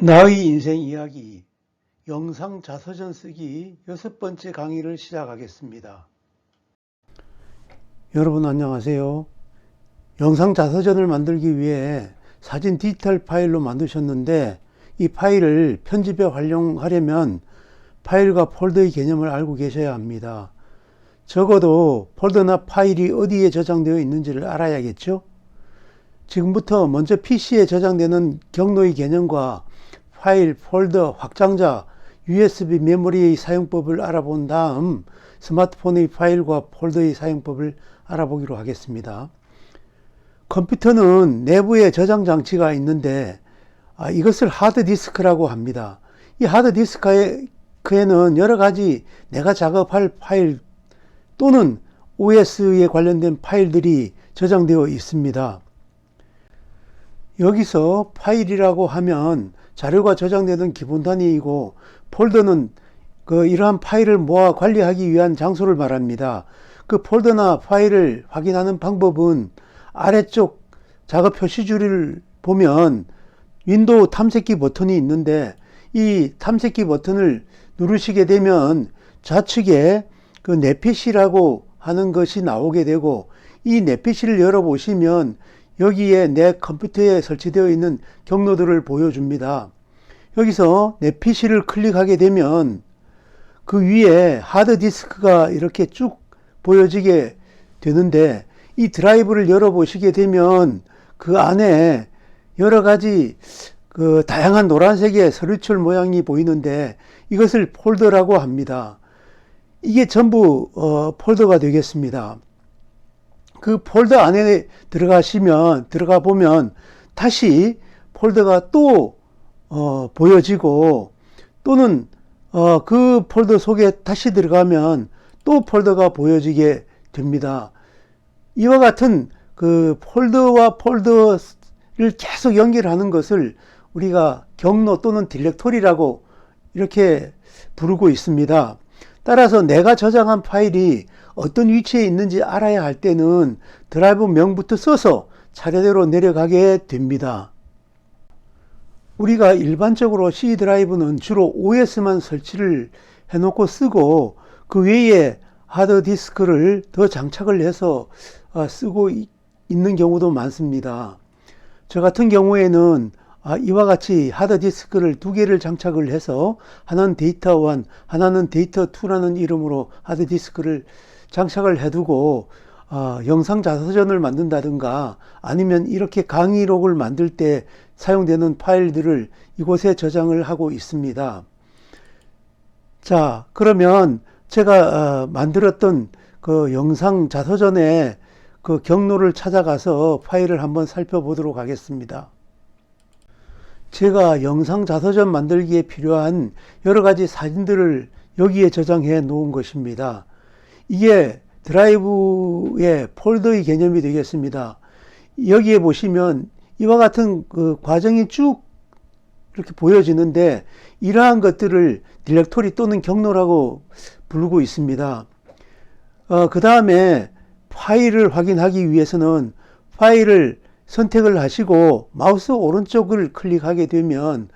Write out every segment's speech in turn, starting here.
나의 인생 이야기 영상 자서전 쓰기 6번째 강의를 시작하겠습니다. 여러분 안녕하세요. 영상 자서전을 만들기 위해 사진 디지털 파일로 만드셨는데 이 파일을 편집에 활용하려면 파일과 폴더의 개념을 알고 계셔야 합니다. 적어도 폴더나 파일이 어디에 저장되어 있는지를 알아야겠죠? 지금부터 먼저 PC에 저장되는 경로의 개념과 파일, 폴더, 확장자, USB 메모리의 사용법을 알아본 다음 스마트폰의 파일과 폴더의 사용법을 알아보기로 하겠습니다. 컴퓨터는 내부에 저장 장치가 있는데 이것을 하드디스크라고 합니다. 이 하드디스크에는 여러 가지 내가 작업할 파일 또는 OS에 관련된 파일들이 저장되어 있습니다. 여기서 파일이라고 하면 자료가 저장되는 기본 단위이고 폴더는 이러한 파일을 모아 관리하기 위한 장소를 말합니다. 그 폴더나 파일을 확인하는 방법은 아래쪽 작업 표시줄을 보면 윈도우 탐색기 버튼이 있는데 이 탐색기 버튼을 누르시게 되면 좌측에 내 PC라고 하는 것이 나오게 되고 이 내 PC를 열어보시면 여기에 내 컴퓨터에 설치되어 있는 경로들을 보여줍니다. 여기서 내 PC를 클릭하게 되면 그 위에 하드디스크가 이렇게 쭉 보여지게 되는데 이 드라이브를 열어보시게 되면 그 안에 여러 가지 다양한 노란색의 서류철 모양이 보이는데 이것을 폴더라고 합니다. 이게 전부 폴더가 되겠습니다. 그 폴더 안에 들어가 보면 다시 폴더가 또 보여지고 또는 그 폴더 속에 다시 들어가면 또 폴더가 보여지게 됩니다. 이와 같은 그 폴더와 폴더를 계속 연결하는 것을 우리가 경로 또는 디렉토리라고 이렇게 부르고 있습니다. 따라서 내가 저장한 파일이 어떤 위치에 있는지 알아야 할 때는 드라이브 명부터 써서 차례대로 내려가게 됩니다. 우리가 일반적으로 C 드라이브는 주로 OS만 설치를 해놓고 쓰고 그 외에 하드디스크를 더 장착을 해서 쓰고 있는 경우도 많습니다. 저 같은 경우에는 이와 같이 하드디스크를 두 개를 장착을 해서 하나는 데이터 1, 하나는 데이터 2라는 이름으로 하드디스크를 장착을 해두고 영상 자서전을 만든다든가 아니면 이렇게 강의록을 만들 때 사용되는 파일들을 이곳에 저장을 하고 있습니다. 자, 그러면 제가 만들었던 그 영상 자서전의 그 경로를 찾아가서 파일을 한번 살펴보도록 하겠습니다. 제가 영상 자서전 만들기에 필요한 여러 가지 사진들을 여기에 저장해 놓은 것입니다. 이게 드라이브의 폴더의 개념이 되겠습니다. 여기에 보시면 이와 같은 그 과정이 쭉 이렇게 보여지는데 이러한 것들을 디렉토리 또는 경로라고 부르고 있습니다. 그 다음에 파일을 확인하기 위해서는 파일을 선택을 하시고 마우스 오른쪽을 클릭하게 되면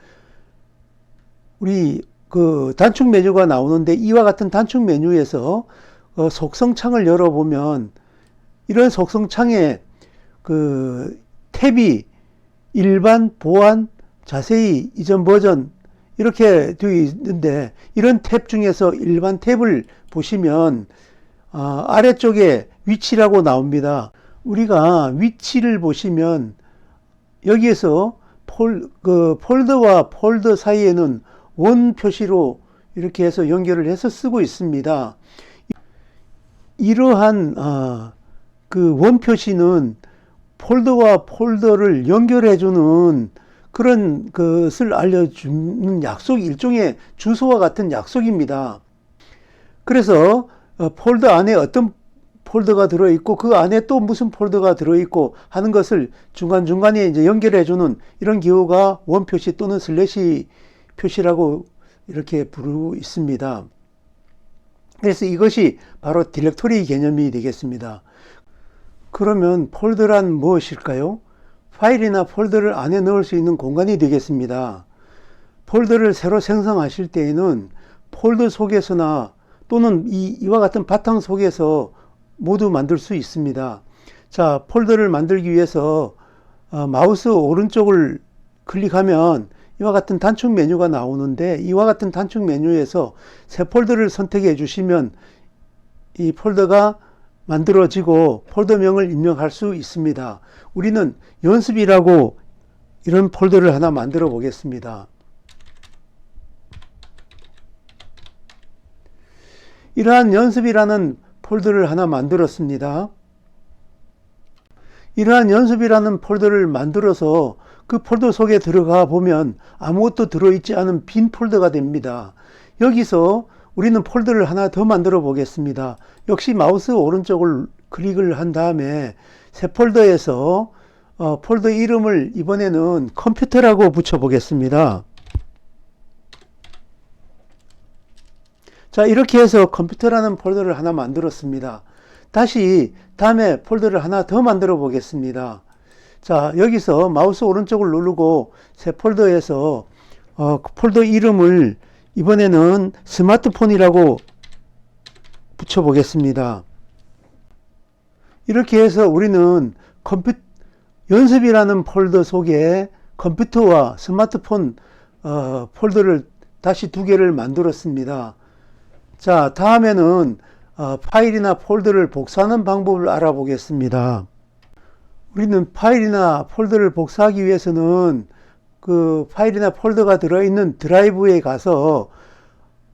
우리 그 단축 메뉴가 나오는데 이와 같은 단축 메뉴에서 속성창을 열어보면 이런 속성창에 그 탭이 일반, 보안, 자세히, 이전 버전 이렇게 되어 있는데 이런 탭 중에서 일반 탭을 보시면 아래쪽에 위치라고 나옵니다. 우리가 위치를 보시면 여기에서 폴더와 폴더 사이에는 원 표시로 이렇게 해서 연결을 해서 쓰고 있습니다. 이러한 그 원 표시는 폴더와 폴더를 연결해주는 그런 것을 알려주는 약속, 일종의 주소와 같은 약속입니다. 그래서 폴더 안에 어떤 폴더가 들어있고 그 안에 또 무슨 폴더가 들어있고 하는 것을 중간중간에 이제 연결해주는 이런 기호가 원 표시 또는 슬래시 표시라고 이렇게 부르고 있습니다. 그래서 이것이 바로 디렉토리 개념이 되겠습니다. 그러면 폴더란 무엇일까요? 파일이나 폴더를 안에 넣을 수 있는 공간이 되겠습니다. 폴더를 새로 생성하실 때에는 폴더 속에서나 또는 이와 같은 바탕 속에서 모두 만들 수 있습니다. 자, 폴더를 만들기 위해서 마우스 오른쪽을 클릭하면 이와 같은 단축 메뉴가 나오는데, 이와 같은 단축 메뉴에서 새 폴더를 선택해 주시면 이 폴더가 만들어지고 폴더명을 입력할 수 있습니다. 우리는 연습이라고 이런 폴더를 하나 만들어 보겠습니다. 이러한 연습이라는 폴더를 하나 만들었습니다. 이러한 연습이라는 폴더를 만들어서 그 폴더 속에 들어가 보면 아무것도 들어있지 않은 빈 폴더가 됩니다. 여기서 우리는 폴더를 하나 더 만들어 보겠습니다. 역시 마우스 오른쪽을 클릭을 한 다음에 새 폴더에서 폴더 이름을 이번에는 컴퓨터라고 붙여 보겠습니다. 자, 이렇게 해서 컴퓨터라는 폴더를 하나 만들었습니다. 다시 다음에 폴더를 하나 더 만들어 보겠습니다. 자, 여기서 마우스 오른쪽을 누르고 새 폴더에서 폴더 이름을 이번에는 스마트폰이라고 붙여 보겠습니다. 이렇게 해서 우리는 연습이라는 폴더 속에 컴퓨터와 스마트폰 폴더를 다시 두 개를 만들었습니다. 자, 다음에는 파일이나 폴더를 복사하는 방법을 알아보겠습니다. 우리는 파일이나 폴더를 복사하기 위해서는 그 파일이나 폴더가 들어있는 드라이브에 가서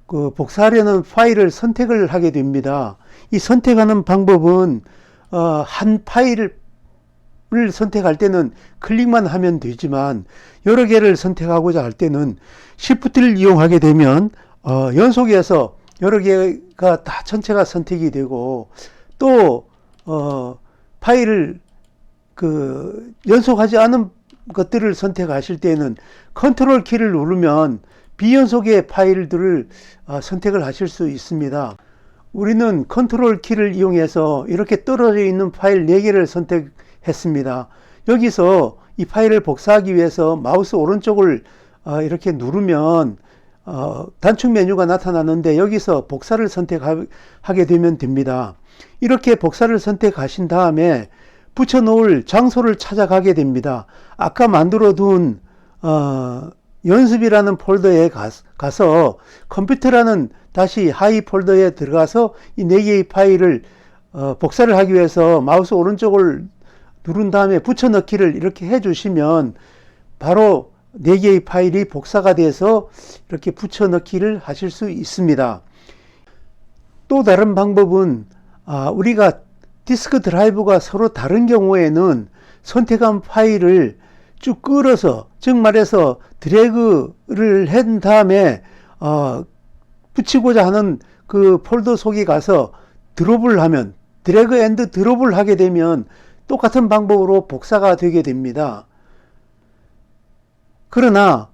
그 복사하려는 파일을 선택을 하게 됩니다. 이 선택하는 방법은 한 파일을 선택할 때는 클릭만 하면 되지만 여러 개를 선택하고자 할 때는 Shift를 이용하게 되면 연속해서 여러 개가 다 전체가 선택이 되고, 또 파일을 연속하지 않은 것들을 선택하실 때는 컨트롤 키를 누르면 비연속의 파일들을 선택을 하실 수 있습니다. 우리는 컨트롤 키를 이용해서 이렇게 떨어져 있는 파일 4개를 선택했습니다. 여기서 이 파일을 복사하기 위해서 마우스 오른쪽을 이렇게 누르면 단축 메뉴가 나타나는데, 여기서 복사를 선택하게 되면 됩니다. 이렇게 복사를 선택하신 다음에 붙여 놓을 장소를 찾아가게 됩니다. 아까 만들어 둔 연습이라는 폴더에 가서 컴퓨터라는 다시 하이 폴더에 들어가서 이 4개의 파일을 복사를 하기 위해서 마우스 오른쪽을 누른 다음에 붙여넣기를 이렇게 해주시면 바로 4개의 파일이 복사가 돼서 이렇게 붙여넣기를 하실 수 있습니다. 또 다른 방법은 우리가 디스크 드라이브가 서로 다른 경우에는 선택한 파일을 쭉 끌어서, 즉 말해서 드래그를 한 다음에 붙이고자 하는 그 폴더 속에 가서 드롭을 하면, 드래그 앤드 드롭을 하게 되면 똑같은 방법으로 복사가 되게 됩니다. 그러나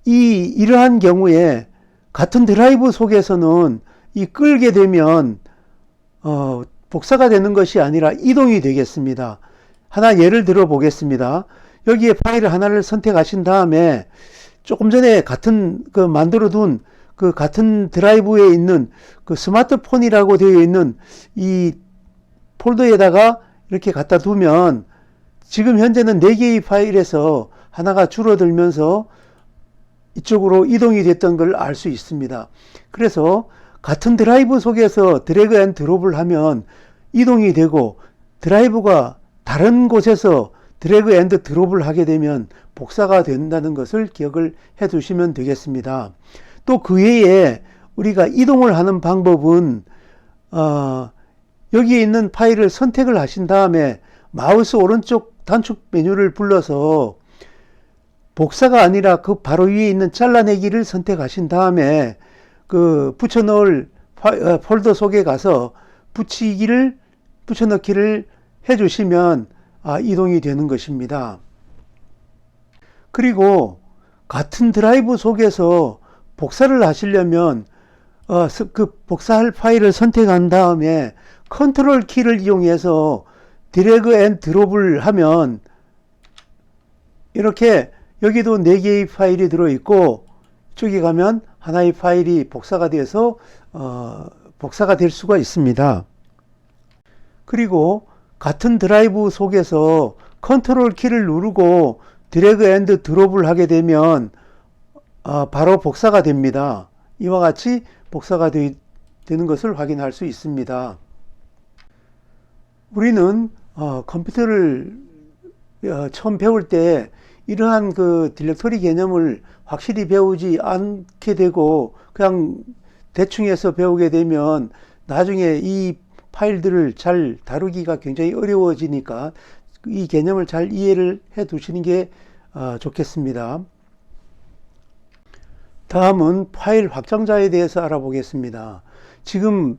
이러한 경우에 같은 드라이브 속에서는 이 끌게 되면 복사가 되는 것이 아니라 이동이 되겠습니다. 하나 예를 들어 보겠습니다. 여기에 파일 하나를 선택하신 다음에 조금 전에 만들어 둔 그 같은 드라이브에 있는 그 스마트폰이라고 되어 있는 이 폴더에다가 이렇게 갖다 두면 지금 현재는 4개의 파일에서 하나가 줄어들면서 이쪽으로 이동이 됐던 걸 알 수 있습니다. 그래서 같은 드라이브 속에서 드래그 앤 드롭을 하면 이동이 되고, 드라이브가 다른 곳에서 드래그 앤 드롭을 하게 되면 복사가 된다는 것을 기억을 해 두시면 되겠습니다. 또 그 외에 우리가 이동을 하는 방법은 여기에 있는 파일을 선택을 하신 다음에 마우스 오른쪽 단축 메뉴를 불러서 복사가 아니라 그 바로 위에 있는 잘라내기를 선택하신 다음에 그 붙여넣을 폴더 속에 가서 붙여넣기를 해주시면 이동이 되는 것입니다. 그리고 같은 드라이브 속에서 복사를 하시려면 그 복사할 파일을 선택한 다음에 컨트롤 키를 이용해서 드래그 앤 드롭을 하면 이렇게 여기도 4개의 파일이 들어있고 이쪽에 가면 하나의 파일이 복사가 되어서 복사가 될 수가 있습니다. 그리고 같은 드라이브 속에서 컨트롤 키를 누르고 드래그 앤드 드롭을 하게 되면 바로 복사가 됩니다. 이와 같이 복사가 되는 것을 확인할 수 있습니다. 우리는 컴퓨터를 처음 배울 때 이러한 그 디렉토리 개념을 확실히 배우지 않게 되고 그냥 대충 해서 배우게 되면 나중에 이 파일들을 잘 다루기가 굉장히 어려워지니까 이 개념을 잘 이해를 해 두시는 게 좋겠습니다. 다음은 파일 확장자에 대해서 알아보겠습니다. 지금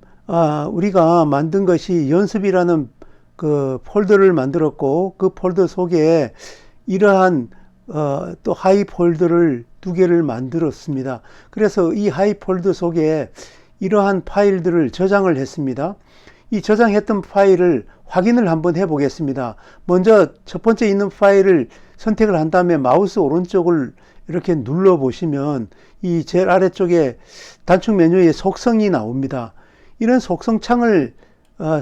우리가 만든 것이 연습이라는 그 폴더를 만들었고 그 폴더 속에 이러한 또 하이 폴더를 두 개를 만들었습니다. 그래서 이 하이 폴더 속에 이러한 파일들을 저장을 했습니다. 이 저장했던 파일을 확인을 한번 해 보겠습니다. 먼저 첫 번째 있는 파일을 선택을 한 다음에 마우스 오른쪽을 이렇게 눌러 보시면 이 제일 아래쪽에 단축 메뉴에 속성이 나옵니다. 이런 속성 창을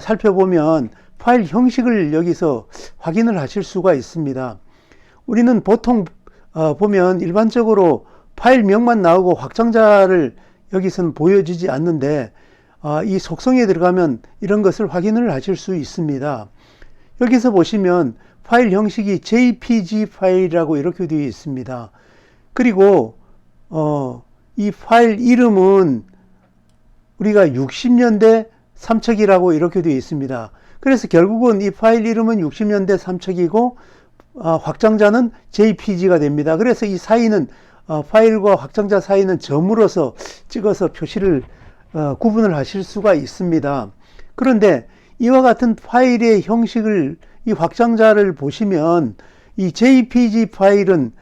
살펴보면 파일 형식을 여기서 확인을 하실 수가 있습니다. 우리는 보통 보면 일반적으로 파일명만 나오고 확장자를 여기서는 보여주지 않는데 이 속성에 들어가면 이런 것을 확인을 하실 수 있습니다. 여기서 보시면 파일 형식이 JPG 파일이라고 이렇게 되어 있습니다. 그리고 이 파일 이름은 우리가 60년대 삼척이라고 이렇게 되어 있습니다. 그래서 결국은 이 파일 이름은 60년대 삼척이고 확장자는 JPG가 됩니다. 그래서 이 사이는 파일과 확장자 사이는 점으로서 찍어서 표시를 구분을 하실 수가 있습니다. 그런데 이와 같은 파일의 형식을 이 확장자를 보시면 이 JPG 파일은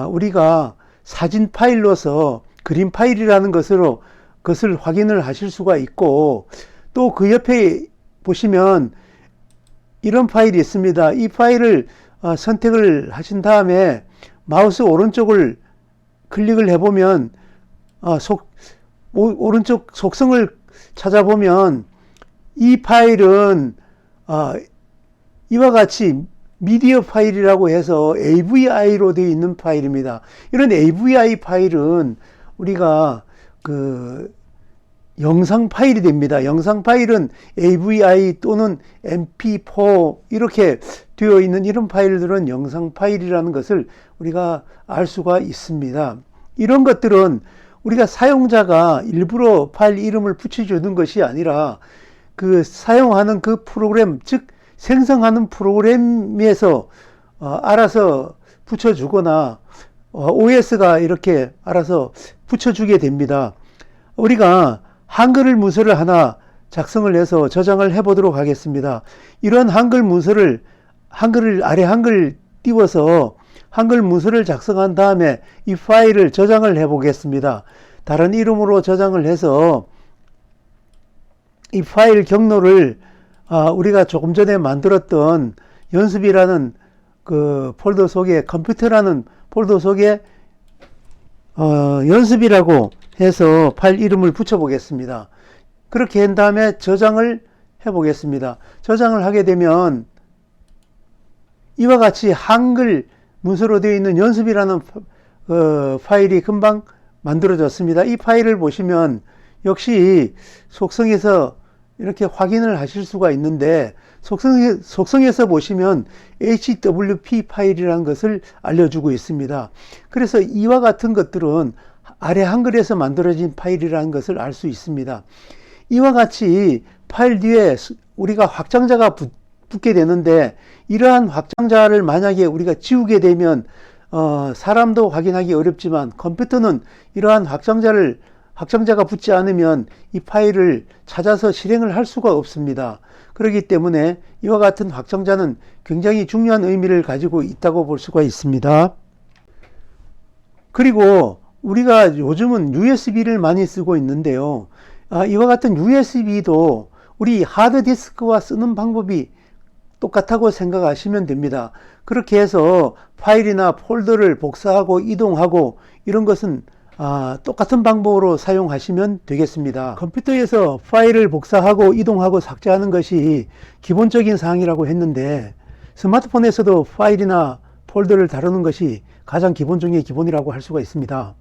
우리가 사진 파일로서 그림 파일이라는 것을 확인을 하실 수가 있고 또 그 옆에 보시면 이런 파일이 있습니다. 이 파일을 선택을 하신 다음에 마우스 오른쪽을 클릭을 해보면 오른쪽 속성을 찾아보면 이 파일은 이와 같이 미디어 파일이라고 해서 AVI로 되어 있는 파일입니다. 이런 AVI 파일은 우리가 그 영상 파일이 됩니다. 영상 파일은 AVI 또는 MP4 이렇게 되어 있는 이런 파일들은 영상 파일이라는 것을 우리가 알 수가 있습니다. 이런 것들은 우리가 사용자가 일부러 파일 이름을 붙여주는 것이 아니라 그 사용하는 그 프로그램, 즉 생성하는 프로그램에서 알아서 붙여주거나 OS가 이렇게 알아서 붙여주게 됩니다. 우리가 한글 문서를 하나 작성을 해서 저장을 해 보도록 하겠습니다. 이런 한글 문서를 아래 한글 띄워서 한글 문서를 작성한 다음에 이 파일을 저장을 해 보겠습니다. 다른 이름으로 저장을 해서 이 파일 경로를 우리가 조금 전에 만들었던 연습이라는 그 폴더 속에 컴퓨터라는 폴더 속에 연습이라고 해서 파일 이름을 붙여 보겠습니다. 그렇게 한 다음에 저장을 해 보겠습니다. 저장을 하게 되면 이와 같이 한글 문서로 되어 있는 연습이라는 파일이 금방 만들어졌습니다. 이 파일을 보시면 역시 속성에서 이렇게 확인을 하실 수가 있는데 속성에서 보시면 HWP 파일이라는 것을 알려주고 있습니다. 그래서 이와 같은 것들은 아래 한글에서 만들어진 파일이라는 것을 알 수 있습니다. 이와 같이 파일 뒤에 우리가 확장자가 붙게 되는데 이러한 확장자를 만약에 우리가 지우게 되면 사람도 확인하기 어렵지만 컴퓨터는 이러한 확장자가 붙지 않으면 이 파일을 찾아서 실행을 할 수가 없습니다. 그렇기 때문에 이와 같은 확장자는 굉장히 중요한 의미를 가지고 있다고 볼 수가 있습니다. 그리고 우리가 요즘은 USB를 많이 쓰고 있는데요. 이와 같은 USB도 우리 하드디스크와 쓰는 방법이 똑같다고 생각하시면 됩니다. 그렇게 해서 파일이나 폴더를 복사하고 이동하고 이런 것은 똑같은 방법으로 사용하시면 되겠습니다. 컴퓨터에서 파일을 복사하고 이동하고 삭제하는 것이 기본적인 사항이라고 했는데, 스마트폰에서도 파일이나 폴더를 다루는 것이 가장 기본 중의 기본이라고 할 수가 있습니다.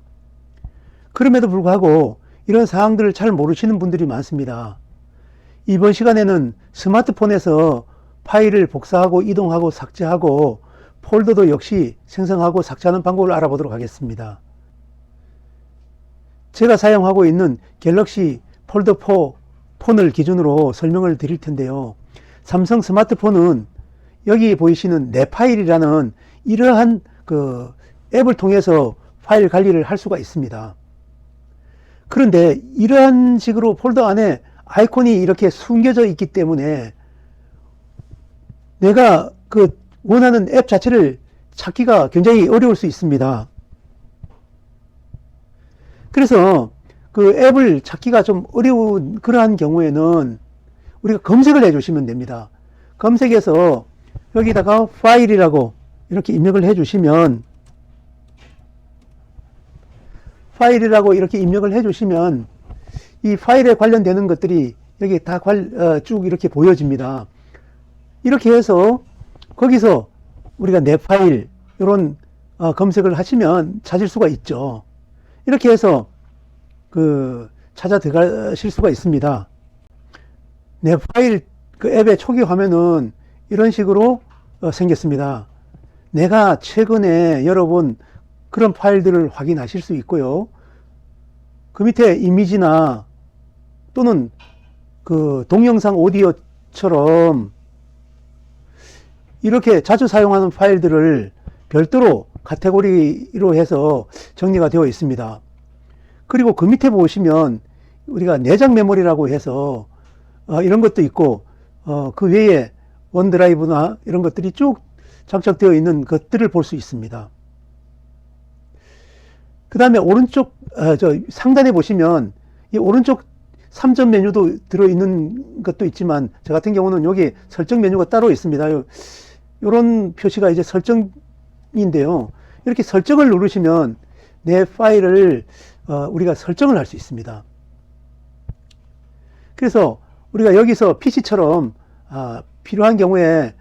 그럼에도 불구하고 이런 사항들을 잘 모르시는 분들이 많습니다. 이번 시간에는 스마트폰에서 파일을 복사하고 이동하고 삭제하고 폴더도 역시 생성하고 삭제하는 방법을 알아보도록 하겠습니다. 제가 사용하고 있는 갤럭시 폴드 4 폰을 기준으로 설명을 드릴 텐데요. 삼성 스마트폰은 여기 보이시는 내 파일이라는 이러한 앱을 통해서 파일 관리를 할 수가 있습니다. 그런데 이러한 식으로 폴더 안에 아이콘이 이렇게 숨겨져 있기 때문에 내가 원하는 앱 자체를 찾기가 굉장히 어려울 수 있습니다. 그래서 그 앱을 찾기가 좀 어려운 그러한 경우에는 우리가 검색을 해 주시면 됩니다. 검색해서 여기다가 파일이라고 이렇게 입력을 해 주시면, 파일이라고 이렇게 입력을 해 주시면 이 파일에 관련되는 것들이 여기 다 쭉 이렇게 보여집니다. 이렇게 해서 거기서 우리가 내 파일 이런 검색을 하시면 찾을 수가 있죠. 이렇게 해서 찾아 들어가실 수가 있습니다. 내 파일 앱의 초기 화면은 이런 식으로 생겼습니다. 내가 최근에 여러분 그런 파일들을 확인하실 수 있고요. 그 밑에 이미지나 또는 동영상 오디오처럼 이렇게 자주 사용하는 파일들을 별도로 카테고리로 해서 정리가 되어 있습니다. 그리고 그 밑에 보시면 우리가 내장 메모리라고 해서 이런 것도 있고, 그 외에 원드라이브나 이런 것들이 쭉 장착되어 있는 것들을 볼 수 있습니다. 그 다음에 오른쪽 상단에 보시면 이 오른쪽 3점 메뉴도 들어있는 것도 있지만, 저 같은 경우는 여기 설정 메뉴가 따로 있습니다. 이런 표시가 이제 설정인데요. 이렇게 설정을 누르시면 내 파일을 우리가 설정을 할 수 있습니다. 그래서 우리가 여기서 PC처럼 필요한 경우에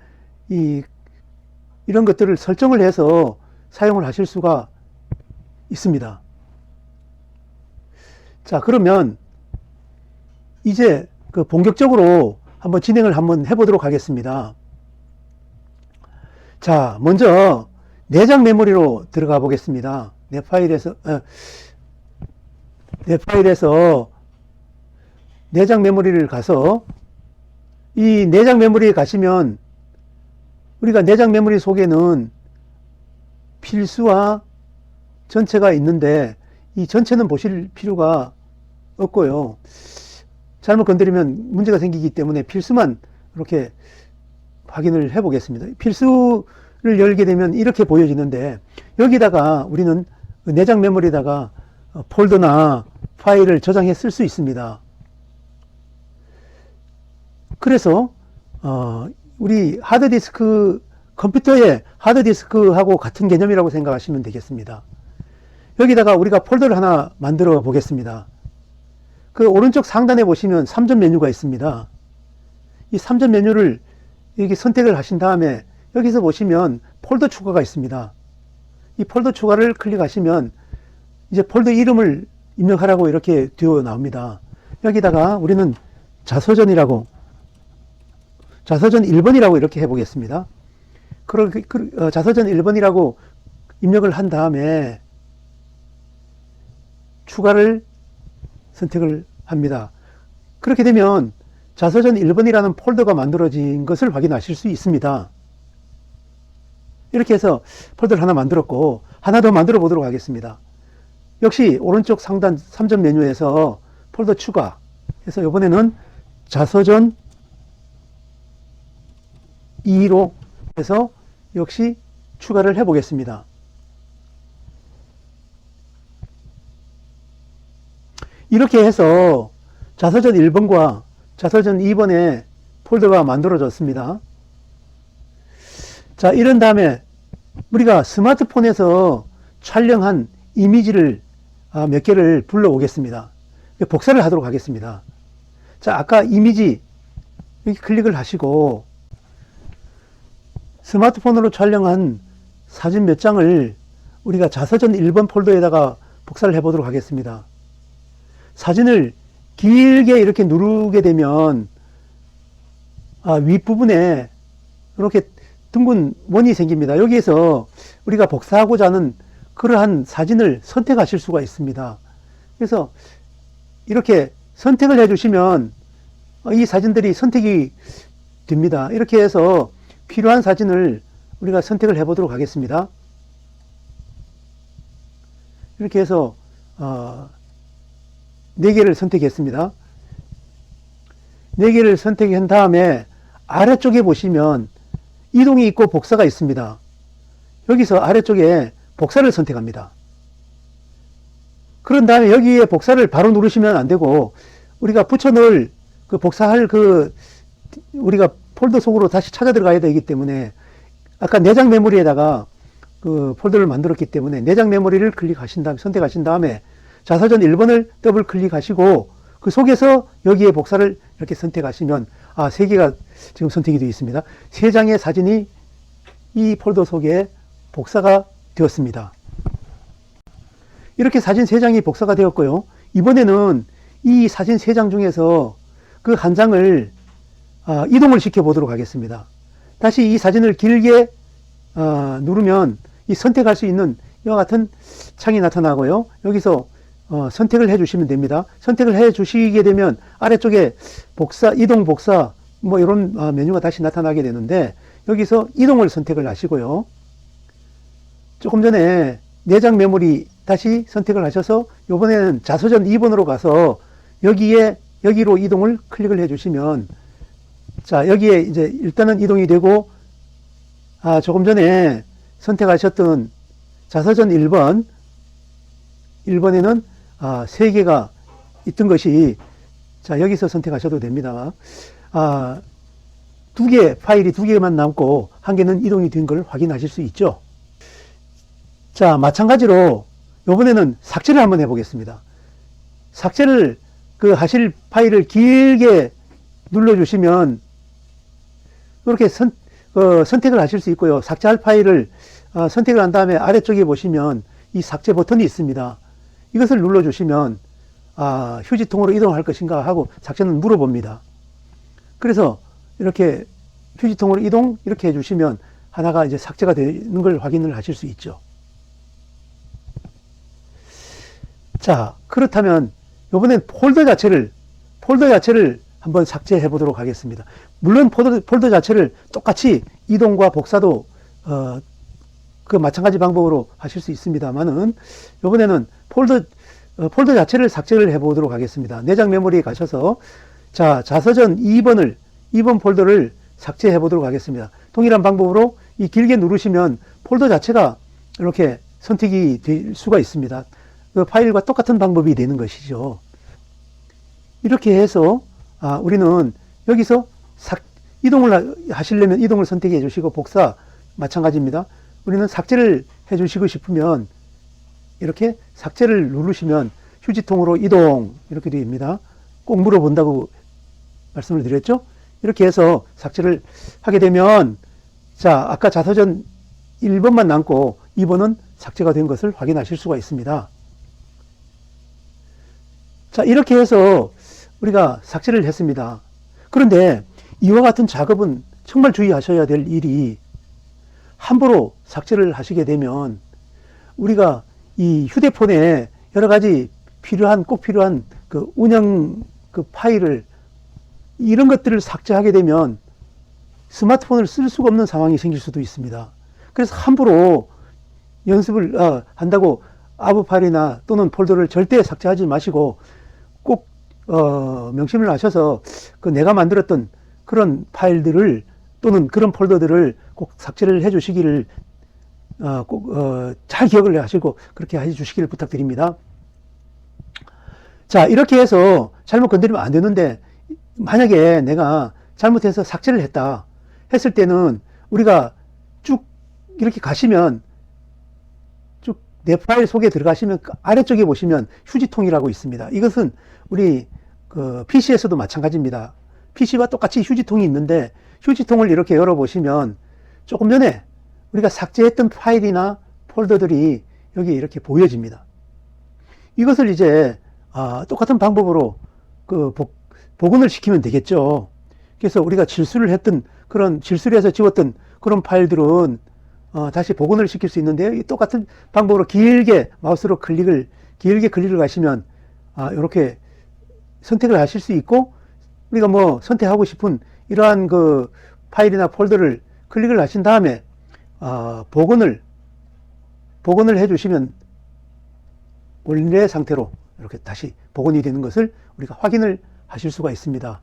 이런 것들을 설정을 해서 사용을 하실 수가 있습니다. 자, 그러면 이제 본격적으로 한번 진행을 한번 해보도록 하겠습니다. 자, 먼저 내장 메모리로 들어가 보겠습니다. 내 파일에서 내장 메모리를 가서, 이 내장 메모리에 가시면 우리가 내장 메모리 속에는 필수와 전체가 있는데 이 전체는 보실 필요가 없고요. 잘못 건드리면 문제가 생기기 때문에 필수만 이렇게 확인을 해 보겠습니다. 필수를 열게 되면 이렇게 보여지는데, 여기다가 우리는 내장 메모리에다가 폴더나 파일을 저장해 쓸 수 있습니다. 그래서 우리 하드디스크, 컴퓨터의 하드디스크하고 같은 개념이라고 생각하시면 되겠습니다. 여기다가 우리가 폴더를 하나 만들어 보겠습니다. 오른쪽 상단에 보시면 3점 메뉴가 있습니다. 이 3점 메뉴를 이렇게 선택을 하신 다음에 여기서 보시면 폴더 추가가 있습니다. 이 폴더 추가를 클릭하시면 이제 폴더 이름을 입력하라고 이렇게 되어 나옵니다. 여기다가 우리는 자서전 1번이라고 이렇게 해보겠습니다. 자서전 1번이라고 입력을 한 다음에 추가를 선택을 합니다. 그렇게 되면 자서전 1번이라는 폴더가 만들어진 것을 확인하실 수 있습니다. 이렇게 해서 폴더를 하나 만들었고, 하나 더 만들어 보도록 하겠습니다. 역시 오른쪽 상단 3점 메뉴에서 폴더 추가 해서 이번에는 자서전 2로 해서 역시 추가를 해 보겠습니다. 이렇게 해서 자서전 1번과 자서전 2번의 폴더가 만들어졌습니다. 자, 이런 다음에 우리가 스마트폰에서 촬영한 이미지를 몇 개를 불러오겠습니다. 복사를 하도록 하겠습니다. 자, 아까 이미지 이렇게 클릭을 하시고 스마트폰으로 촬영한 사진 몇 장을 우리가 자서전 1번 폴더에다가 복사를 해보도록 하겠습니다. 사진을 길게 이렇게 누르게 되면 윗부분에 이렇게 둥근 원이 생깁니다. 여기에서 우리가 복사하고자 하는 그러한 사진을 선택하실 수가 있습니다. 그래서 이렇게 선택을 해주시면 이 사진들이 선택이 됩니다. 이렇게 해서 필요한 사진을 우리가 선택을 해보도록 하겠습니다. 이렇게 해서 4개를 선택했습니다. 4개를 선택한 다음에 아래쪽에 보시면 이동이 있고 복사가 있습니다. 여기서 아래쪽에 복사를 선택합니다. 그런 다음에 여기에 복사를 바로 누르시면 안 되고 우리가 붙여넣을 그 복사할 우리가 폴더 속으로 다시 찾아 들어가야 되기 때문에 아까 내장 메모리에다가 그 폴더를 만들었기 때문에 내장 메모리를 클릭하신 다음에 선택하신 다음에 자서전 1번을 더블 클릭하시고 그 속에서 여기에 복사를 이렇게 선택하시면 3개가 지금 선택이 되어 있습니다. 3장의 사진이 이 폴더 속에 복사가 되었습니다. 이렇게 사진 3장이 복사가 되었고요. 이번에는 이 사진 3장 중에서 그 한 장을 이동을 시켜 보도록 하겠습니다. 다시 이 사진을 길게 누르면 이 선택할 수 있는 이와 같은 창이 나타나고요. 여기서 선택을 해 주시면 됩니다. 선택을 해 주시게 되면 아래쪽에 복사, 이동 복사 뭐 이런 메뉴가 다시 나타나게 되는데 여기서 이동을 선택을 하시고요. 조금 전에 내장 메모리 다시 선택을 하셔서 이번에는 자서전 2번으로 가서 여기로 이동을 클릭을 해 주시면 자, 여기에 이제 일단은 이동이 되고 조금 전에 선택하셨던 자서전 1번에는 3개가 있던 것이 자, 여기서 선택하셔도 됩니다. 2개, 파일이 2개만 남고 1개는 이동이 된 걸 확인하실 수 있죠. 자, 마찬가지로 이번에는 삭제를 한번 해보겠습니다. 삭제를 하실 파일을 길게 눌러주시면 이렇게 선택을 하실 수 있고요. 삭제할 파일을 선택을 한 다음에 아래쪽에 보시면 이 삭제 버튼이 있습니다. 이것을 눌러주시면 휴지통으로 이동할 것인가 하고 삭제는 물어봅니다. 그래서 이렇게 휴지통으로 이동 이렇게 해주시면 하나가 이제 삭제가 되는 걸 확인을 하실 수 있죠. 자, 그렇다면 이번엔 폴더 자체를 한번 삭제해 보도록 하겠습니다. 물론 폴더 자체를 똑같이 이동과 복사도 그 마찬가지 방법으로 하실 수 있습니다만은 이번에는 폴더 자체를 삭제를 해 보도록 하겠습니다. 내장 메모리에 가셔서 자, 자서전 2번 폴더를 삭제해 보도록 하겠습니다. 동일한 방법으로 이 길게 누르시면 폴더 자체가 이렇게 선택이 될 수가 있습니다. 그 파일과 똑같은 방법이 되는 것이죠. 이렇게 해서 우리는 여기서 이동을 하시려면 이동을 선택해 주시고 복사 마찬가지입니다. 우리는 삭제를 해 주시고 싶으면 이렇게 삭제를 누르시면 휴지통으로 이동 이렇게 됩니다. 꼭 물어본다고 말씀을 드렸죠. 이렇게 해서 삭제를 하게 되면 자, 아까 자서전 1번만 남고 2번은 삭제가 된 것을 확인하실 수가 있습니다. 자, 이렇게 해서 우리가 삭제를 했습니다. 그런데 이와 같은 작업은 정말 주의하셔야 될 일이 함부로 삭제를 하시게 되면 우리가 이 휴대폰에 여러 가지 꼭 필요한 그 운영 그 파일을 이런 것들을 삭제하게 되면 스마트폰을 쓸 수가 없는 상황이 생길 수도 있습니다. 그래서 함부로 연습을 한다고 아브 파일이나 또는 폴더를 절대 삭제하지 마시고 꼭 명심을 하셔서 그 내가 만들었던 그런 파일들을 또는 그런 폴더들을 꼭 삭제를 해 주시기를 꼭 잘 기억을 하시고 그렇게 해 주시기를 부탁드립니다. 자, 이렇게 해서 잘못 건드리면 안 되는데 만약에 내가 잘못해서 삭제를 했다 했을 때는 우리가 쭉 이렇게 가시면 쭉 내 파일 속에 들어가시면 아래쪽에 보시면 휴지통이라고 있습니다. 이것은 우리 그 PC에서도 마찬가지입니다. PC와 똑같이 휴지통이 있는데 휴지통을 이렇게 열어보시면 조금 전에 우리가 삭제했던 파일이나 폴더들이 여기 이렇게 보여집니다. 이것을 이제 똑같은 방법으로 그 복원을 시키면 되겠죠. 그래서 우리가 질수를 했던 그런 질수를 해서 지웠던 그런 파일들은 다시 복원을 시킬 수 있는데요. 똑같은 방법으로 길게 마우스로 길게 클릭을 하시면 이렇게 선택을 하실 수 있고, 우리가 뭐 선택하고 싶은 이러한 그 파일이나 폴더를 클릭을 하신 다음에 복원을 해주시면 원래 상태로 이렇게 다시 복원이 되는 것을 우리가 확인을 하실 수가 있습니다.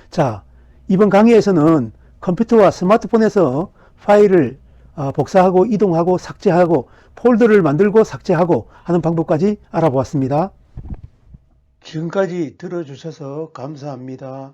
자, 이번 강의에서는 컴퓨터와 스마트폰에서 파일을 복사하고 이동하고 삭제하고 폴더를 만들고 삭제하고 하는 방법까지 알아보았습니다. 지금까지 들어주셔서 감사합니다.